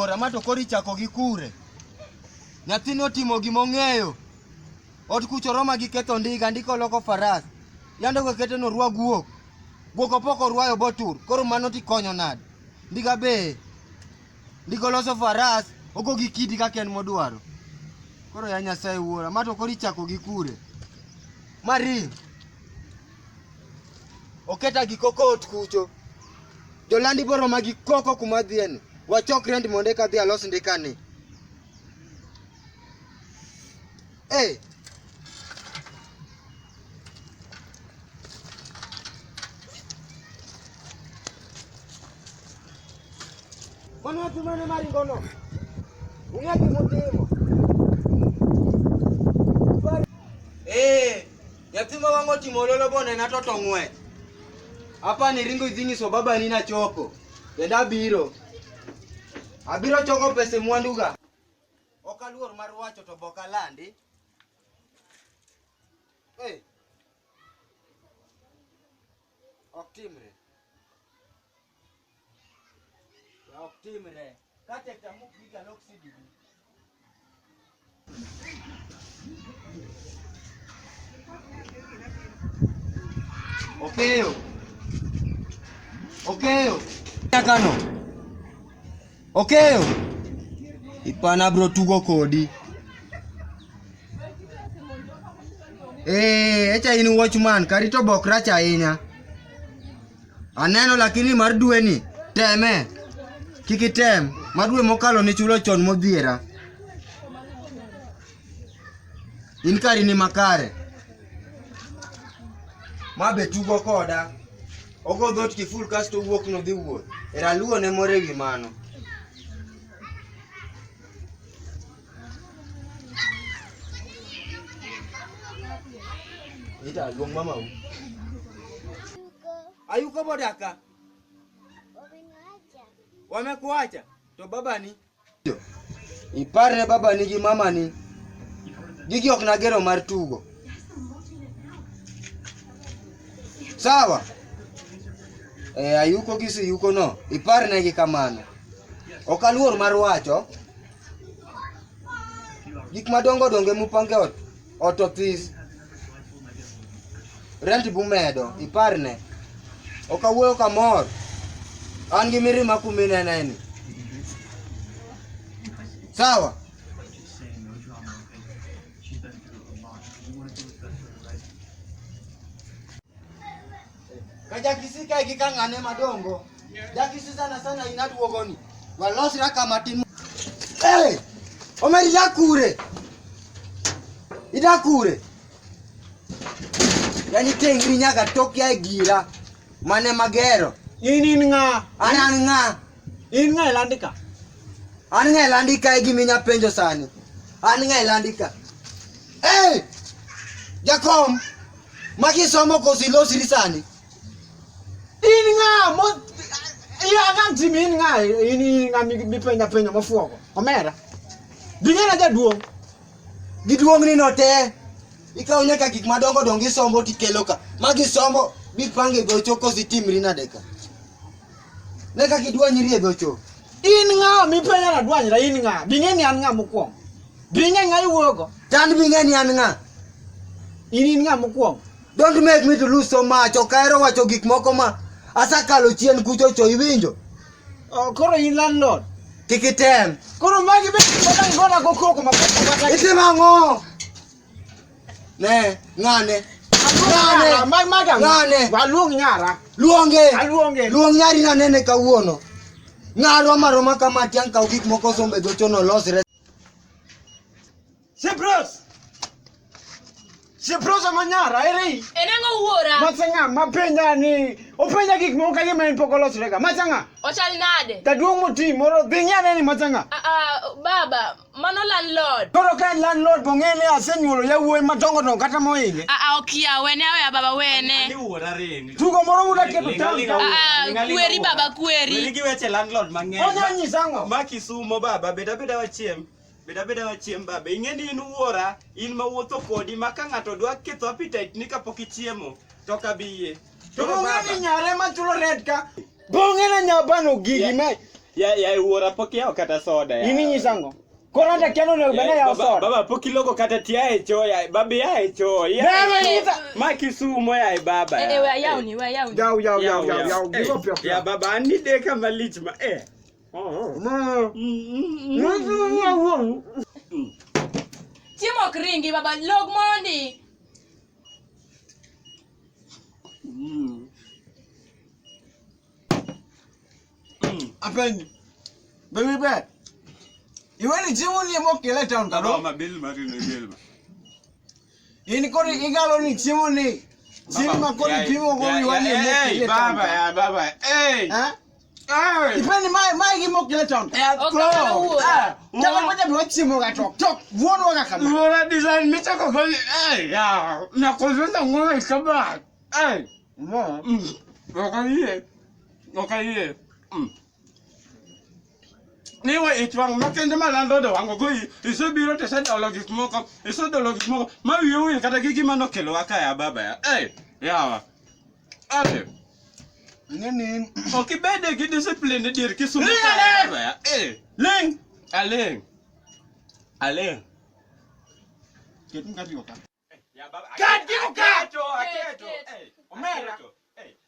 wuora ma to kori chako gi kure. Nyathini otimo gimong'eyo. Ot kucho Roma gi ketho ndiga ndiko loko faras. Yando go kete no rwa guok. Guok opoko rwayo botur. Koro mano ti konyo nade. Ndiga be. Ndiko loso faras. Ogo gi kidi ka ken modwaro. Koro ya Nyasaye wuora ma to kori chako gi kure. Mari. Oketa gi koko ot kucho. Jolandi boro magi koko kuma dhieni. Wachok rend monde ka dhi alos ndikani. Hey. Mano watu mane mari ngono. Ung'aki mutimo. Nyathima wang'o timo lolo bone na toto ng'we. Apa ni ringo idhinyiso baba ni na choko. Yenda biro. Abiro choko pese mwanduga. Okaluor mar wacho to boka landi. Hey. Oktimre. Ya oktimre. Kate tamuk biga loksidi. Okeyo. Okeyo. Yakano. Okeyo. Ipana bro tugo kodi. Echa in watchman karito bok rach ahinya. Aneno lakini mar dweni teme. Kiki tem, mar dwe mokalo ni chulo chon modhiera. In kari ni makare. Mabe tugo koda. Ogo dhot ki full kasto wuok no dhi wuoth. Era luo ne more wi mano. Ita luong mama u. Ayuko bodaka. Wamekuacha. To baba ni. Ipare baba ni gi mama ni. Gigi ok nagero mar tugo. Sawa. Ayuko gisi yuko no. Iparne gi kamano. Okaluor mar wacho. Gik madongo donge mupange ot office. Rent bumedo. Iparne. Okawuoyo kamor. An gi mirima kumine neni. Sawa. Kajakisi kai gikangane madongo. Jakisi sana inaduogoni. Walosira kama timu. Hey! Omeri yakure. Idakure. Yani tengri nyaga tokia gira. Mane magero. In nga. Anan nga. In nga ilandika. An nga ilandika giminya penjo sani. An nga ilandika. Hey! Jakom. Maki somo kosilosiri sani. In nga mo ya ganti min nga in nga mi penya mafuoko. Omera. Dingena jaduong. Giduong ni no te. Ikaw nyaka gik madongo dongi sombo tikeloka. Magi sombo bipange gocho kosi timri na deka. Neka kidwa nyiri gocho. In nga mi penya na dwanyra in nga. Bingeni an nga mokwong. Binge nga iwuogo. Tan bingeni an nga. In nga mokwong. Don't make me to lose so much. Okaero wacho gik moko ma asakalo chien kucho cho iwinjo. Koro in landlord. Tikitem. Koro magi be ngoda go koko mapoko. Itima ngo. Ne, ngane. Ngane. Waluong nyara. Luonge. Aluonge. Luong nyari na nene kawuono. Ngaro maroma kama tiang kau gik moko sombe gocho no losre. Sepros amanyara eri. Enango wuora. Masanga mapenya ni. Openya gik moko kage men pokolos rega. Masanga. Ochal nade. Taduong moti moro dhinyane ni masanga. Baba, mano landlord. Koro ka landlord bongene asenyuolo yawuoyi madongo dongo kata moinge. Okia wene awe baba wene. Ni wuora reni. Tugo moro muda keto town. Kweri baba kweri. Wili giweche landlord mang'eny. Onya nyisango. Ma Kisumo baba beda wachiem. Beda wachiem baba. Ing'eni in wuora, in mawuotho kodi ma ka ng'ato dwa ketho appetite ni kapok ichiemo to kabiye. To bongene nyare machulo red ka. Bongene nyabano gigi mai. Ya wuora pok yawo kata soda. Ini nyisango. Koro anda kiano ne bana ya soda. Baba pok ilogo kata tia e cho ya. Babi ya e cho. Ma Kisumo ya baba. we yawni. Yaw. Gigo pio. Ya baba ani de kama lich ma Ma. Chiemo ok ringi baba log mondi. Apendi. Baby bet. Iweni jimu ni mo kele town ka do. Ma bil ma. Ini kori igalo ni jimu ni. Jimu ma kori pimo ko iwani mo kele town. Baba. Ipendi mai gi mo kele town. Jalo mo jabi wachimu ga tok. Wono ga kana. Wuora design mi chako ko ya. Na ko zenda ngona ikaba. Mo. Okay. Niwe itwang makende malando de wango go iso biro te sada logik moko iso do logik moko ma wiyo kata gigi mano kelo aka ya baba ya yawa Ngeni. okibede gi discipline dir Kisumo baba ya Ling. Aleng Ketin ka biota. ya baba Aketo. Omera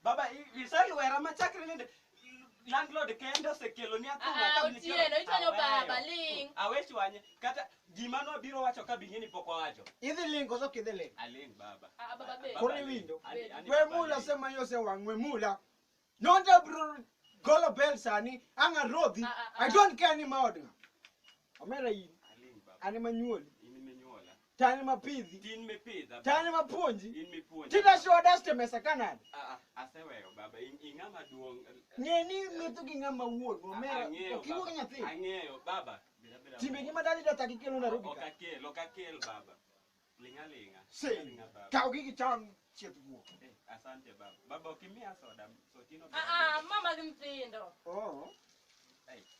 baba isali wera machakre nende landlord kendo sekelo ni atuma Otieno itanyo baba ling. awechi wanye kata gima no biro wacho ka bingeni pok owacho Idhi ling koso kidhi ling. aleng baba Baba be. Kori winjo. Ani We baba mula Aleng. sema yose wangwe mula. Nonda bro golo bell sani anga rodhi. I don't care ni maodga. Omera yin. Aleng baba Ani manyuoli. ini menyola Tani mapidhi. tin mepidha Tani mapuonji. in mipuonja Tina show daste mesa kanade. aseweyo baba ing'ama duong' Ngeni metho gi ngama wuon. Omera Ang'eyo, okiwo baba. nyathi. Ang'eyo baba Timbe gi madali da taki kelo na rubi ka. okakel baba ling'a Sei. baba Kau gi kichon chieth wuok. asante baba okimiya soda sotino Mama gi mtindo. Oh.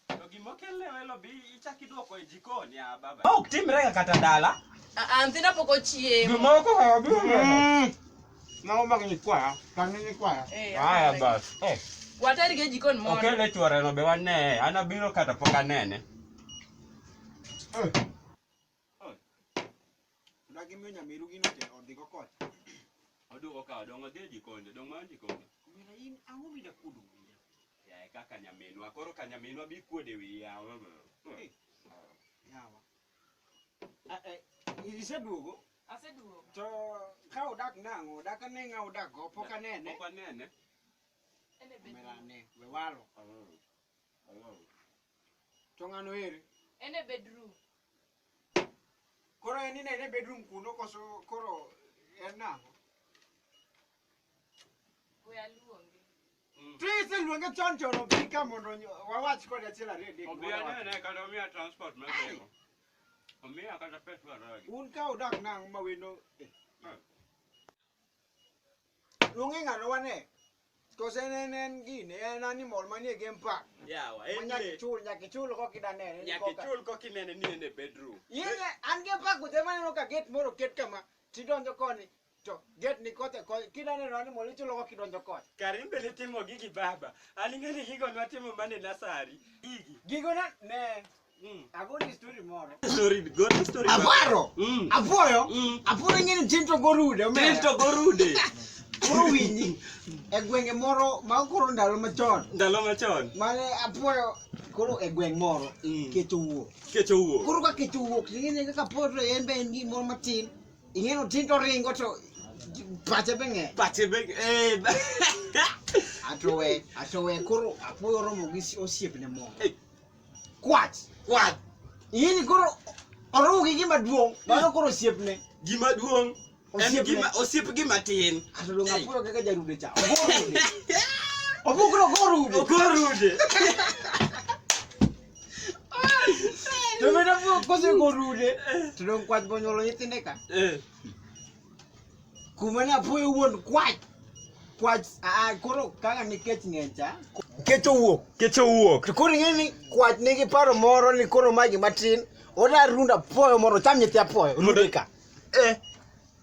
to gimokelne welo bi ichaki duoko e jikon ya baba ok timre kata dala Mtindo pok ochiemo. gimoko baba Naomba ni kwaya. Kani ni kwaya. haya bas Wateri ge jikon mondo. okele chwore no be wane anabiro kata pok anene Dagi minya miru gino te odhigo kocha. oduoko ka odong' odhi e jikonde dong' man jikonde Omera in ang'o mida kudu wiya? yae kaka nyaminwa koro ka nyaminwa bi kuode wiya Yawa. Iseduogo? Aseduogo. To ka udak nang'o? Udak ane ng'a udak go? Pok anene. pok anene Omera ane. We walo. To ng'ano ere? Ene bedroom. Koro en ine bedroom kuno koso koro en nang'o? We aluonge. Tise luonge chon obi ka mondo wawach kode achiel ariyo adek. obi anene kata omiya transport mabego omiya kata pes waragi Un ka udak nang'o ma wendo? Luonge ng'ano wane? Koso en gine, en animal manie game park. yawa Nyaki chul kokida nene. nyaki chul kokinene ni ene bedroom Yeye an game park ute maneno ka gate moro ket kama tidonjo koni to gate ni kote kida neno animal ichulo kokidonjo koni. karimbe nitimo gigi baba aning'eni gigo nwatimo mane nasari gigi Gigo na ne agoni story moro. story Aparo. Apuoyo. Apuoyo ngeni tinto gorude omera. tinto gorude Koro winyi e gwenge moro ma koro ndalo machon. ndalo machon Mane apuoyo koro e gweng moro kecho wuok. kecho wuok Koro ka kecho wuok ing'eni kaka poto en be en gimoro matin. Ing'eno tinto ringo to pache be ng'eny. pache be Atowe koro apuoyo romo gi osiepne moro. Kwach. Ing'eni koro oromo gi gima duong'. Mano koro osiepne. gima duong' en Osiepne. gima osiep gima tin Atodong' apuoyo kaka jarude cha. Ogorude. Obukro gorude. gorude To mena apuoyo kose gorude. To dong' kwach bonyuolo nyithinde ka. Kuma ne apuoyo wuon kwach. Koro kaka nikech ng'eny cha. Kecho wuok. To koro ing'eni kwach nigi paro moro ni koro magi matin. Oda runda apuoyo moro cham nyithi apuoyo. Rude ka.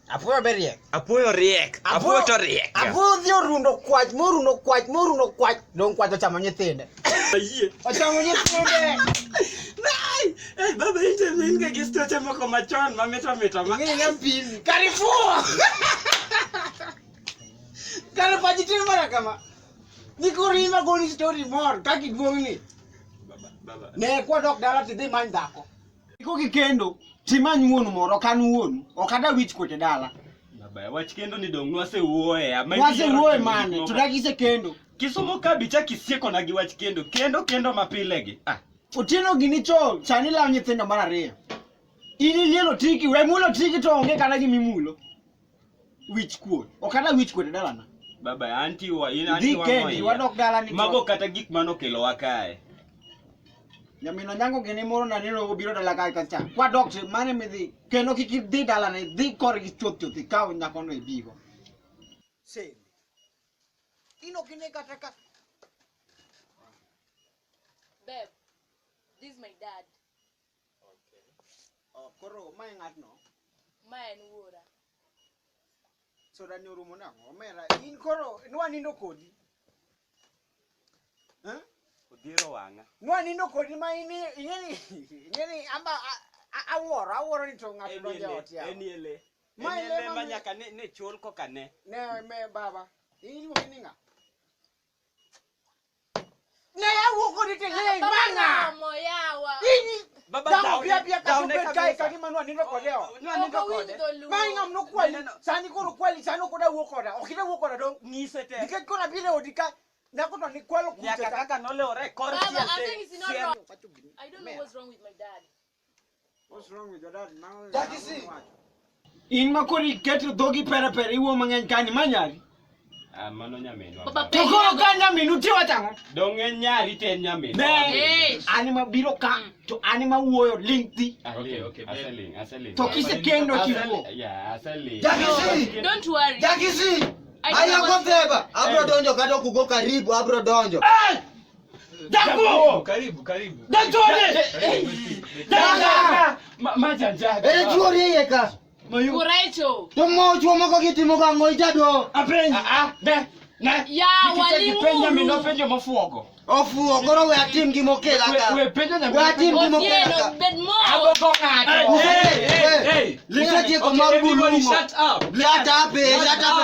Apuoyo be riek. apuoyo riek Apuoyo dhi orundo kwach, morundo kwach. Dong' kwach ochamo nyithinde. Ayie. Ochamo nyithinde. Nai. Baba ite minge gistoche moko machon mamito ma. Ngini ngapini. Karifuo. Kalo pajitini mara kama. Nikurima goni story more. Kaki duongni. Baba. Ne kwa dok dala tidhi many dhako. Iko kikendo. Timany wuonu moro kan wuonu. Okada wich kote dala. Baba wach kendo ni dong nwase wuoye. Wase wuoye mane. Tudakise kendo. Kisomo kabicha kisieko na gi wach kendo mapile gi. Otieno gini chol. Chani lao nyithindo mar ariyo. Ini lielo tiki. We mulo tiki to onge kana gimimulo. Wich kuot. Okada wich kote dala na. Baba anti wa Kendi wadok dala ni. Mago kata gik manokelo wakae. Nyamino nyango gini moro na nilo ubiro dala kai kancha. Kwa dokte mane midhi. Keno kiki di dala ne. Di kore ki chuti. Kao nyakono ibigo. Same. Ino kine kataka. Babe, this is my dad. Okay. Oh, koro mai ngatno. Ma en wuora. So da nyorumo na omera. In koro nwa nindo kodi. Huh? Odiro wanga. Nwa nindo kodi ma ingeni amba aworo ni to ngato donja otia. Eniele. Ma Eniele manyaka ne chol koka ne. Ne me baba. Ini mo kininga. Ne ya woko ni te le manga. Moyawa. Ini Baba damu pia down kai kadi manwa nindo kodeo. Nindo kode. Mai ngam no kwali. Sani koro kwali sani koda wokoda. Okida wokoda don. Ngise te. Diket kona bile odika. Nakoto ni kwalo kucha. Nyaka kaka nole ore kor Baba, I siente. think it's not wrong. I don't know what's wrong with my dad. What's wrong with your dad now? Jakisi. In makori keto dogi pere iwo mang'eny kani manyari. Mano nyaminwa. Baba, To koro ka nyaminu tiwa tango. Donge nyari te nyaminwa. Ne. Anima biro ka to anima wuoyo lingthi. Okay. Aseling. To kise kendo kiwo. Yeah, aseling. Jakisi. don't worry. Jakisi. I don't Aya know what's koteba. Abro donjo kata kugo karibu abro donjo. Dago. Karibu. Dajone. Daga. Majanja. Ere chuori yeka. Kurecho. Tomo chuo moko gitimo gango ijado. Apenji. Ne. Ya Penja mino walimu. penjo mafuogo. Ofuo koro we atim gimokela ka. We penjo We atim gimokela Otieno, ka. bed more. Agogo ng'ato. Hey. Lisati ko mar Everybody bulumo. shut up. Shut up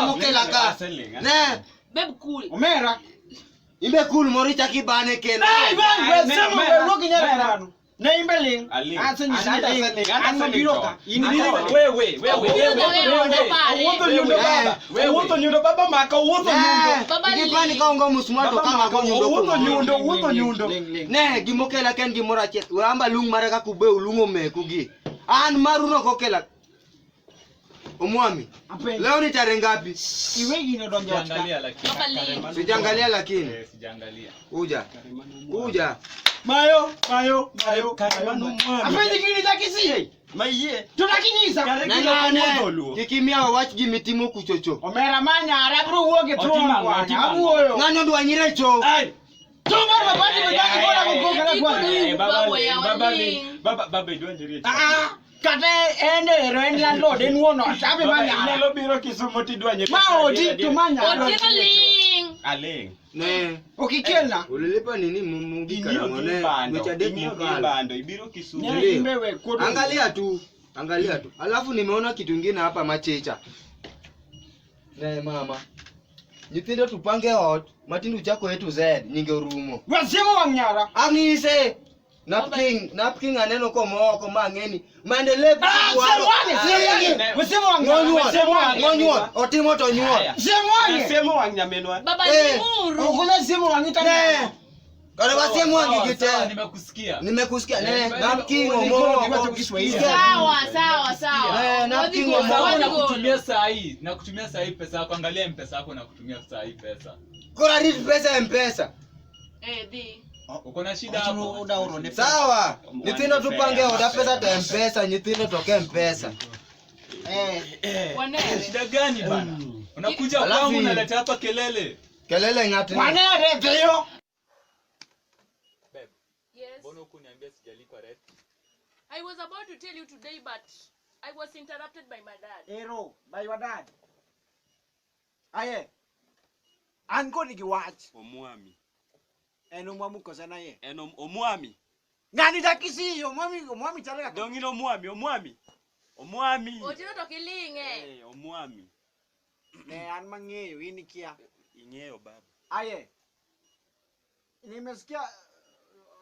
mokela ka. Aseling. Ne. Babe, cool. Omera. Imbe cool moricha kibane kelo. Ai bang, we sema we woki nyara rano. Ne imbeling. Aling. Asa ni Aling. Anma biro ka. Wewe. Wuotho nyundo baba maka wuotho nyundo. Baba Ikipani ka ongo musmato kama ko nyundo. Wuotho nyundo. Ne gimokela ken gimora chet. We amba lung mara ka kube ulungo meku gi. An maruno kokela. Omwami. Apenji. Leo ni tarehe ngapi? Iwe gino donjo atka. Sijaangalia lakini. Baba leave. Sijaangalia lakini. Sijaangalia. Uja. Mayo. Karimanu mwami. Apenji gini Jakisi. Maiye. Tunakinyisa. Nane. Kikimia wach gimitimo kuchocho. Omera manya arabro wuoge tuwa kwana. Abuoyo. Ng'ano dwanyire cho. Ai. Tumar mabati medaki bora kugoka kwa. Baba idwanjiri. Kate ende ero landlord en wono tabe manya. Nyalo biro Kisumu tidwanyiri. Ma odi tumanya. Otieno ling. Aling. Ne. Okikelna. Ulilipa nini mugi Inyo karangone. Mechadek mukala. bando ibiro Kisumu. Nyere imbewe kodo. Angalia tu. Alafu nimeona kitu kingine hapa machecha. Ne mama. Nyithindo tupange ot, matindu chako yetu Z nyinge rumo. Wasemo wanyara. Angise. Napking aneno ko moko mang'eni. Mandele Wasemo wanyara. Ngonyuo. Otimo to nyuo. Semo wang nyaminwa. Baba limuru. Okula semo wanyita. Ne. Kale wasemo wangi kite. Nimekusikia. Nimekusikia ne. Napking Niko omo. Kiswahili. Sawa. Napking Sawa, omo. nakutumia saa hii pesa yako. Angalia M-Pesa yako na kutumia saa hii pesa. Kora read pesa mpesa. Di. Uko na shida hapo? Sawa. Nyithindo tupange oda pesa to mpesa, nyithindo toke mpesa. Wanere. Shida gani bana? Unakuja Alafu kwangu hii. unaleta hapa kelele. Kelele ngati. Wanere teyo. Babe, Yes. mbona hukuniambia sijalipa rent? I was about to tell you today, but I was interrupted by my dad. Ero, by your dad. Aye. Anko ni giwach. Omwami. En omwamu kosa na ye. En omwami. Ngani takisi omwami chaleka. Dongino omwami. Omwami. Otino to kilinge. Omwami. Ne an mangeyo ini kia. Ingeo baba. Aye. Nimesikia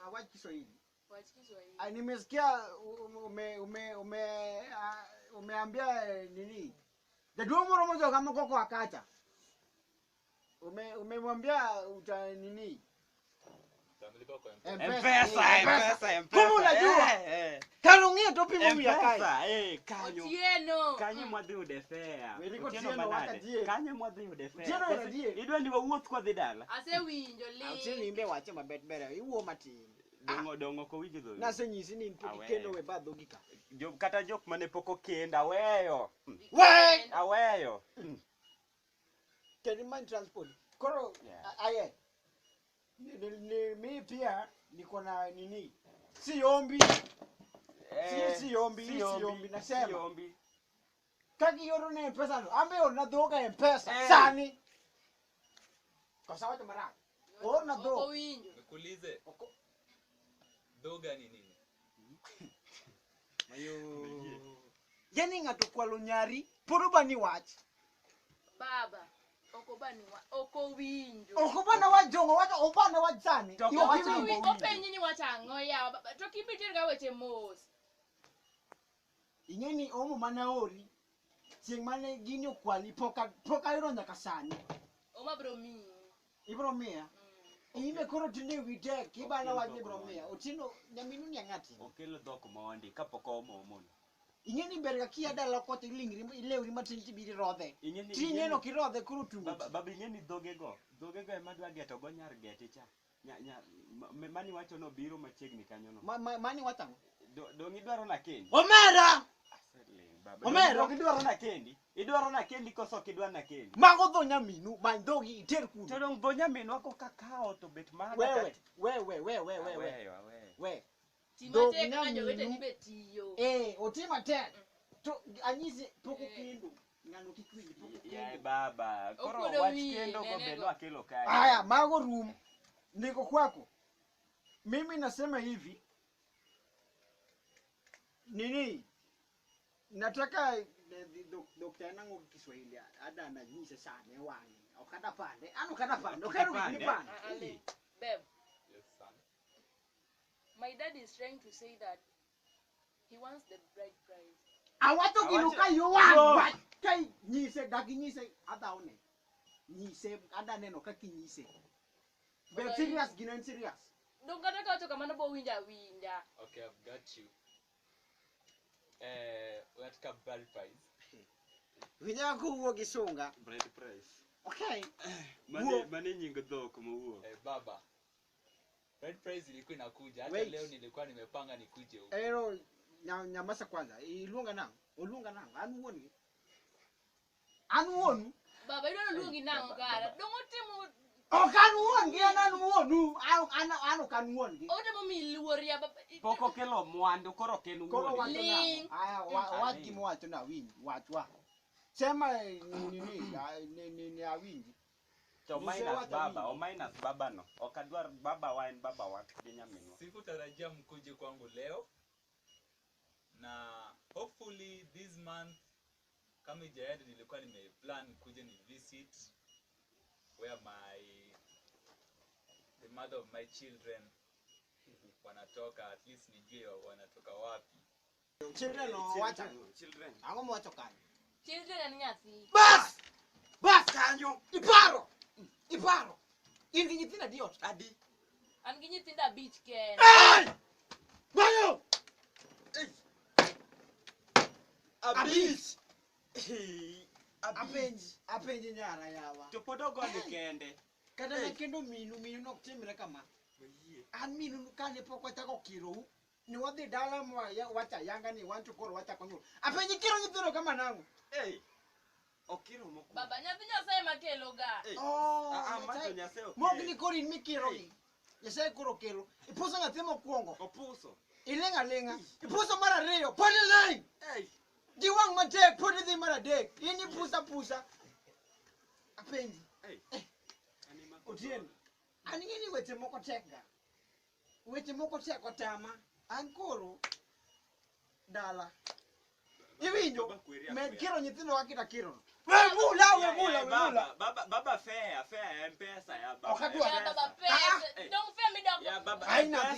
awaji Kiswahili. Nimesikia umeambia nini? Ndio moro moja kama koko akacha. Umemwambia uta nini? M-Pesa. Kama unajua? Kalongia topi mimi ya kai. Kanyo. Otieno. Kanyo mwadhi ude fea. Otieno wakajie. Kanyo mwadhi ude fea. Otieno wakajie. Idwa ni wuoth kwa dhi dala. Ase winjo li. Otieno imbe wache mabet bere. Iwo matin. Dongo ko winjo dho. Nasenyisi ni nipudi kendo we badho gika. Kata jok mane pok okenda weyo. We! Aweyo. Can man transport? Koro aye. Mi pia niko na nini? Si ombi. Si ombi nasema. Si ombi. Kaki yoro na M-Pesa no. Ambe ona doga M-Pesa. Sani. Kwa sawa tamara. Ona Oko do. winjo. Nikuulize. Doga ni nini? Mayo. Yani ngato kwalo nyari. Poruba ni wach. Baba. Oko winjo. Okobana wa jongo wacha obana wa jani. Openyi ni wachango ya baba. To kibitir ga weche mos. Ingeni omo mana ori. Tieng mane gini okwali poka iro nyaka sani. Oma bro mi. Ibro mia. Ime koro tinde wite kibana wa ibro mia. Otino nyaminu nyangati. Okelo dhok mondi kapok omo. Ingeni berga kia dala kote lingri ilewri matin tibiri rodhe. Tineno kirodhe kuru tungo. Baba ingeni dhogego ema dwa geto go nyar gete cha. Mani wacho no biro machiegni kanyo no. Mani watango. Dong idwaro na kendi. Omera. Omera idwaro na kendi. Idwaro na kendi koso kidwa na kendi. Mago dho nyaminu mandhogi iter kuno. To dong dho nyaminu ako kakao to bet mana. We. Timate kana jowete ni betiyo. Otima tek. To anyisi poko kendo. Ngano kikwini poko kendo. Ya baba, koro wach kendo go belo akelo kai. Haya, mago room. Niko kwako. Mimi nasema hivi. Nini? Nataka Dr. Nango Kiswahili ada ananyise sana wangi. Okada pande. Okada pande. Babe. Yes, son. My dad is trying to say that he wants the bride price. Awato kinuka yuwan. Kai nyise daki nyise ada one. Nyise ada neno kaki nyise. Be serious ginan serious. Don't kata ka to kamano bo winja. Okay, I've got you. Unataka bride price. Winya kuwo gisunga. Bride price. Okay. Mane nyingo dhok mowuok. Baba. Bride price ilikuwa inakuja. Hata Wait. leo nilikuwa nimepanga nikuje huko. Ero nyamasa kwanza. Ilunga nang. Anuonu. Baba idono luongi nango kara. Dongo timo Okanuon gi anuonu. Anu kanuon gi. otemo mi luoria baba. Pok okelo mwandu koro ken Koro wuon. wacho na. Ling. Aya wach mo wacho na winji. Wachwa. Sema ni awinji. To minus baba no. Okadwar baba wa en baba wa gi nyaminwa. Sikutarajia mkuje kwangu leo. Na hopefully this month kama ijaenda nilikuwa nimeplan kuja ni visit where the mother of my children wanatoka, at least nijue wanatoka wapi. Children no wacha. Children. Ango mo wacho kan. Children and nyathi. Bas kanyo. Iparo. Indi nyithina diot. Adi. An gi nyithinda beach ken. Bayo. Abis. Apenji nyara yawa. To podogo ni kende. Kada na kendo minu nok timre kama. An minu kane poko tako kiro. Ni wadhi dala mwa wacha yanga ni wantu koro wacha konyo. Apenji kiro nyithino kama nangu. Okiro moko. Baba nyathi nyasaye makelo ga. Macho nyaseo. Mogni kori mikiro gi. Nyasaye koro kelo. Ipuso nyathi mokwongo. Opuso. Ilenga. Ipuso mar ariyo. Poni line. Diwang matek poni dhi mar adek. Ini pusa. Apenji. Otieno. An ing'eni weche moko tekga. Weche moko tek otama. An koro dala. Iwinjo? Med kiro nyithindo akita kiro. Mula. Baba fair M-Pesa ya baba. Okadwa. Yeah, Baba, pesa. Don't fear me, dog. Ya baba Aina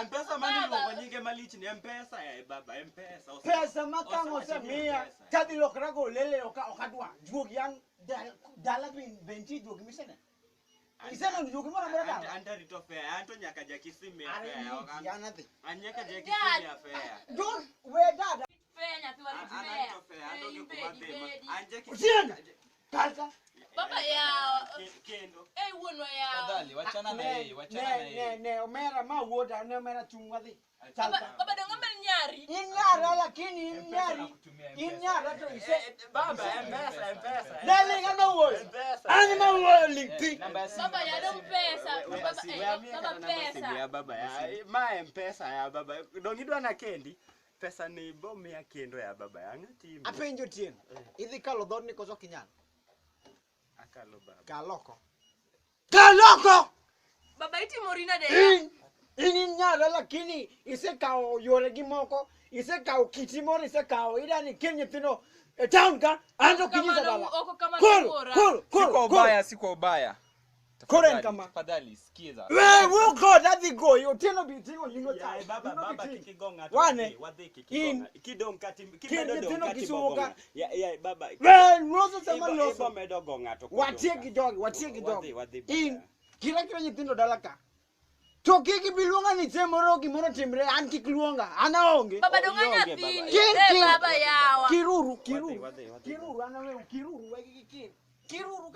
M-Pesa mani luongo nyinge malich ni M-Pesa ya baba M-Pesa. Pesa makango samia. Tadi lokrago lele okadwa. Juogi an dala benti juogi misene. Iseno ni juogi mora dala. Anta rito fair. Anto nyaka jakisimi ya fair. Another. Anyaka jakisimi ya fair. Don't wear that. Fair, nyathi wari Kalka. Baba ya Kendo. wuonwa ya Tafadhali wachana na yeye, Ne omera ma wuoda ne omera chungwa dhi. Baba dong amel nyari. Inyara lakini inyari. Inyara to ise. Baba M-Pesa. Dale ngano wo. Ani ma wo lipi. Baba ya dong pesa. Baba pesa. Ya baba ya ma M-Pesa ya baba. Dong idwa na kendi. Pesa ni bomi ya kendo ya baba ya ngati. Apenjo tien. Idhi kalo dhod ni koso kinyan. Akalo baba. Kaloko. Baba iti morina de. Inyara lakini ise kao yore gi moko. Ise kao kiti moro ise kao idani kenye tino town ka ando kinyiza dala. Oko kama Cool. Siko ubaya. Koren kama. Tafadhali sikiza. We'll go that the go. You tell me you know Ya baba kikigonga. Wane. Wadhi kikigonga. Kidong kati Kimedo dong kisuoka. Ya baba. Well, Rosa sama loso. Ibo medo gonga to. Watie kidogo. Wadhi. In kila nyithindo dalaka. To kiki biluonga ni semoro gimoro timre an kikluonga. Ana onge. Baba dong nyathini. Baba yawa. Kiruru. Wadhi. Kiruru ana we kiruru. Kiruru